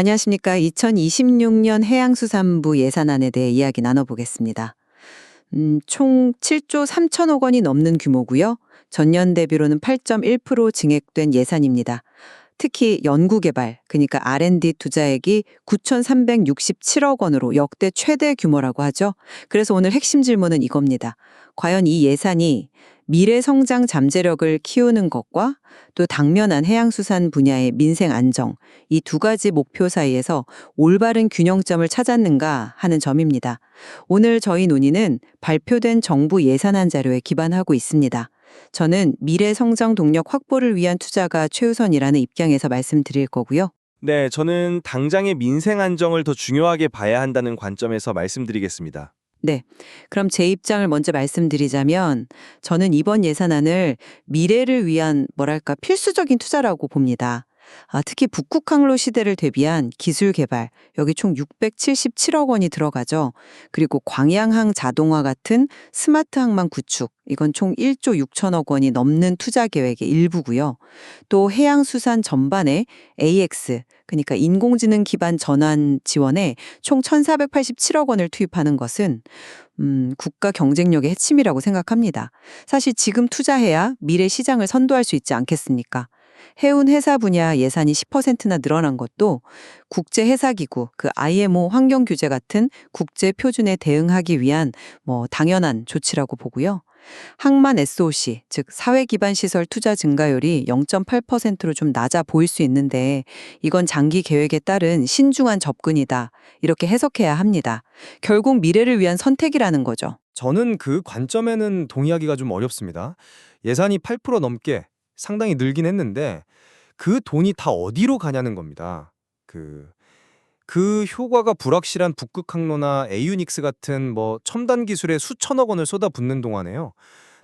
안녕하십니까. 2026년 해양수산부 예산안에 대해 이야기 나눠보겠습니다. 총 7조 3천억 원이 넘는 규모고요. 전년 대비로는 8.1% 증액된 예산입니다. 특히 연구개발, 그러니까 R&D 투자액이 9,367억 원으로 역대 최대 규모라고 하죠. 그래서 오늘 핵심 질문은 이겁니다. 과연 이 예산이 미래 성장 잠재력을 키우는 것과 또 당면한 해양수산 분야의 민생 안정, 이 두 가지 목표 사이에서 올바른 균형점을 찾았는가 하는 점입니다. 오늘 저희 논의는 발표된 정부 예산안 자료에 기반하고 있습니다. 저는 미래 성장 동력 확보를 위한 투자가 최우선이라는 입장에서 말씀드릴 거고요. 네, 저는 당장의 민생 안정을 더 중요하게 봐야 한다는 관점에서 말씀드리겠습니다. 네. 그럼 제 입장을 먼저 말씀드리자면 저는 이번 예산안을 미래를 위한 뭐랄까 필수적인 투자라고 봅니다. 특히 북극 항로 시대를 대비한 기술 개발, 여기 총 677억 원이 들어가죠. 그리고 광양항 자동화 같은 스마트 항만 구축, 이건 총 1조 6천억 원이 넘는 투자 계획의 일부고요. 또 해양수산 전반에 AX, 그러니까 인공지능 기반 전환 지원에 총 1,487억 원을 투입하는 것은 국가 경쟁력의 해침이라고 생각합니다. 사실 지금 투자해야 미래 시장을 선도할 수 있지 않겠습니까? 해운 회사 분야 예산이 10%나 늘어난 것도 국제해사기구, 그 IMO 환경 규제 같은 국제 표준에 대응하기 위한 당연한 조치라고 보고요. 항만 SOC, 즉 사회 기반 시설 투자 증가율이 0.8%로 좀 낮아 보일 수 있는데 이건 장기 계획에 따른 신중한 접근이다. 이렇게 해석해야 합니다. 결국 미래를 위한 선택이라는 거죠. 저는 그 관점에는 동의하기가 좀 어렵습니다. 예산이 8% 넘게 상당히 늘긴 했는데 그 돈이 다 어디로 가냐는 겁니다. 그 효과가 불확실한 북극 항로나 에이유닉스 같은 첨단 기술에 수천억 원을 쏟아붓는 동안에요.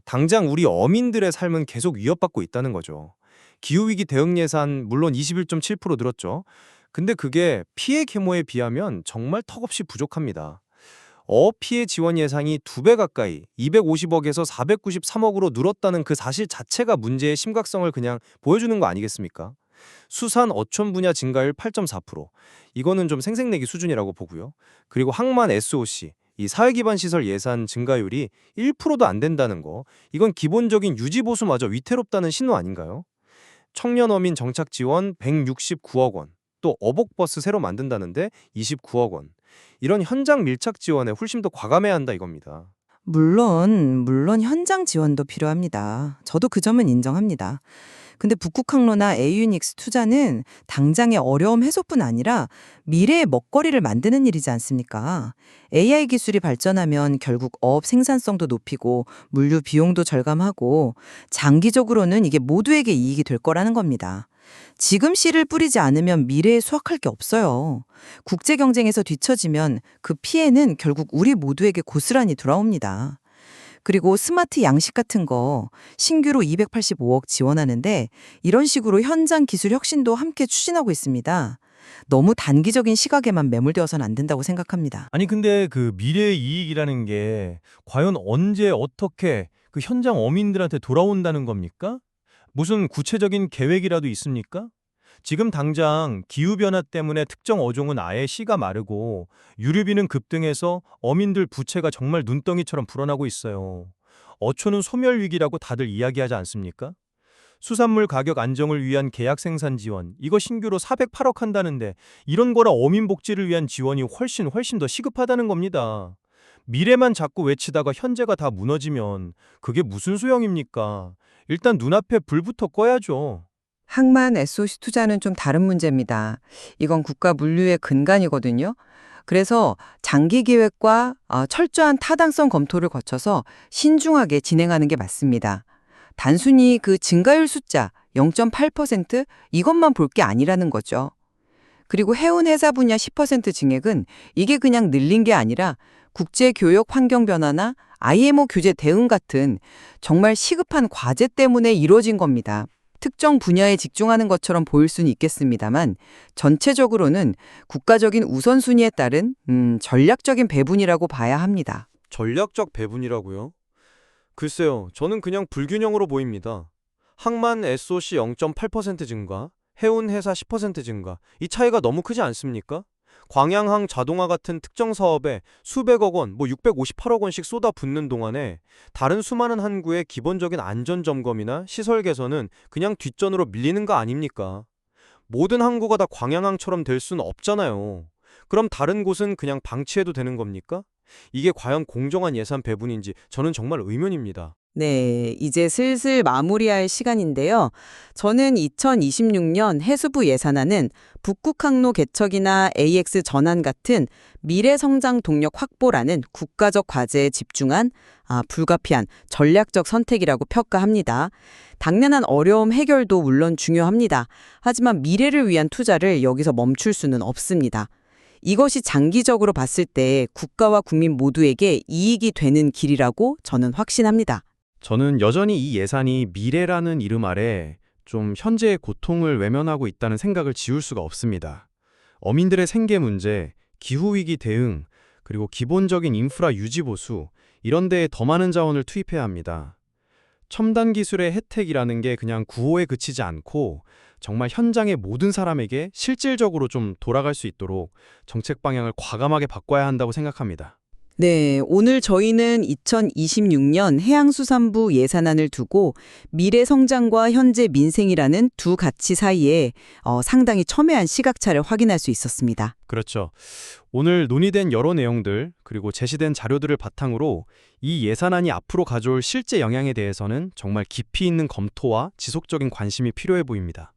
당장 우리 어민들의 삶은 계속 위협받고 있다는 거죠. 기후위기 대응 예산 물론 21.7% 늘었죠. 근데 그게 피해 규모에 비하면 정말 턱없이 부족합니다. 어피해 지원 예산이 2배 가까이 250억에서 493억으로 늘었다는 그 사실 자체가 문제의 심각성을 그냥 보여주는 거 아니겠습니까? 수산 어촌 분야 증가율 8.4%. 이거는 좀 생색내기 수준이라고 보고요. 그리고 항만 SOC, 이 사회기반 시설 예산 증가율이 1%도 안 된다는 거. 이건 기본적인 유지 보수마저 위태롭다는 신호 아닌가요? 청년 어민 정착 지원 169억 원. 또 어복버스 새로 만든다는데 29억 원. 이런 현장 밀착 지원에 훨씬 더 과감해야 한다 이겁니다. 물론 현장 지원도 필요합니다. 저도 그 점은 인정합니다. 근데 북극항로나 에이유닉스 투자는 당장의 어려움 해소뿐 아니라 미래의 먹거리를 만드는 일이지 않습니까? AI 기술이 발전하면 결국 어업 생산성도 높이고 물류 비용도 절감하고 장기적으로는 이게 모두에게 이익이 될 거라는 겁니다. 지금 씨를 뿌리지 않으면 미래에 수확할 게 없어요. 국제 경쟁에서 뒤처지면 그 피해는 결국 우리 모두에게 고스란히 돌아옵니다. 그리고 스마트 양식 같은 거 신규로 285억 지원하는데 이런 식으로 현장 기술 혁신도 함께 추진하고 있습니다. 너무 단기적인 시각에만 매몰되어서는 안 된다고 생각합니다. 아니 근데 그 미래의 이익이라는 게 과연 언제 어떻게 그 현장 어민들한테 돌아온다는 겁니까? 무슨 구체적인 계획이라도 있습니까? 지금 당장 기후변화 때문에 특정 어종은 아예 씨가 마르고 유류비는 급등해서 어민들 부채가 정말 눈덩이처럼 불어나고 있어요. 어초는 소멸 위기라고 다들 이야기하지 않습니까? 수산물 가격 안정을 위한 계약 생산 지원, 이거 신규로 408억 한다는데 이런 거라 어민 복지를 위한 지원이 훨씬 더 시급하다는 겁니다. 미래만 자꾸 외치다가 현재가 다 무너지면 그게 무슨 소용입니까? 일단 눈앞에 불부터 꺼야죠. 항만 SOC 투자는 좀 다른 문제입니다. 이건 국가 물류의 근간이거든요. 그래서 장기 계획과 철저한 타당성 검토를 거쳐서 신중하게 진행하는 게 맞습니다. 단순히 그 증가율 숫자 0.8% 이것만 볼 게 아니라는 거죠. 그리고 해운 회사 분야 10% 증액은 이게 그냥 늘린 게 아니라 국제 교역 환경 변화나 IMO 규제 대응 같은 정말 시급한 과제 때문에 이루어진 겁니다. 특정 분야에 집중하는 것처럼 보일 수는 있겠습니다만 전체적으로는 국가적인 우선순위에 따른 전략적인 배분이라고 봐야 합니다. 전략적 배분이라고요? 글쎄요, 저는 그냥 불균형으로 보입니다. 항만 SOC 0.8% 증가, 해운 회사 10% 증가. 이 차이가 너무 크지 않습니까? 광양항 자동화 같은 특정 사업에 수백억 원, 658억 원씩 쏟아붓는 동안에 다른 수많은 항구의 기본적인 안전 점검이나 시설 개선은 그냥 뒷전으로 밀리는 거 아닙니까? 모든 항구가 다 광양항처럼 될 수는 없잖아요. 그럼 다른 곳은 그냥 방치해도 되는 겁니까? 이게 과연 공정한 예산 배분인지 저는 정말 의문입니다. 네, 이제 슬슬 마무리할 시간인데요. 저는 2026년 해수부 예산안은 북극항로 개척이나 AX 전환 같은 미래 성장 동력 확보라는 국가적 과제에 집중한 불가피한 전략적 선택이라고 평가합니다. 당면한 어려움 해결도 물론 중요합니다. 하지만 미래를 위한 투자를 여기서 멈출 수는 없습니다. 이것이 장기적으로 봤을 때 국가와 국민 모두에게 이익이 되는 길이라고 저는 확신합니다. 저는 여전히 이 예산이 미래라는 이름 아래 좀 현재의 고통을 외면하고 있다는 생각을 지울 수가 없습니다. 어민들의 생계 문제, 기후위기 대응, 그리고 기본적인 인프라 유지 보수, 이런 데에 더 많은 자원을 투입해야 합니다. 첨단 기술의 혜택이라는 게 그냥 구호에 그치지 않고 정말 현장의 모든 사람에게 실질적으로 좀 돌아갈 수 있도록 정책 방향을 과감하게 바꿔야 한다고 생각합니다. 네, 오늘 저희는 2026년 해양수산부 예산안을 두고 미래 성장과 현재 민생이라는 두 가치 사이에 상당히 첨예한 시각차를 확인할 수 있었습니다. 그렇죠. 오늘 논의된 여러 내용들 그리고 제시된 자료들을 바탕으로 이 예산안이 앞으로 가져올 실제 영향에 대해서는 정말 깊이 있는 검토와 지속적인 관심이 필요해 보입니다.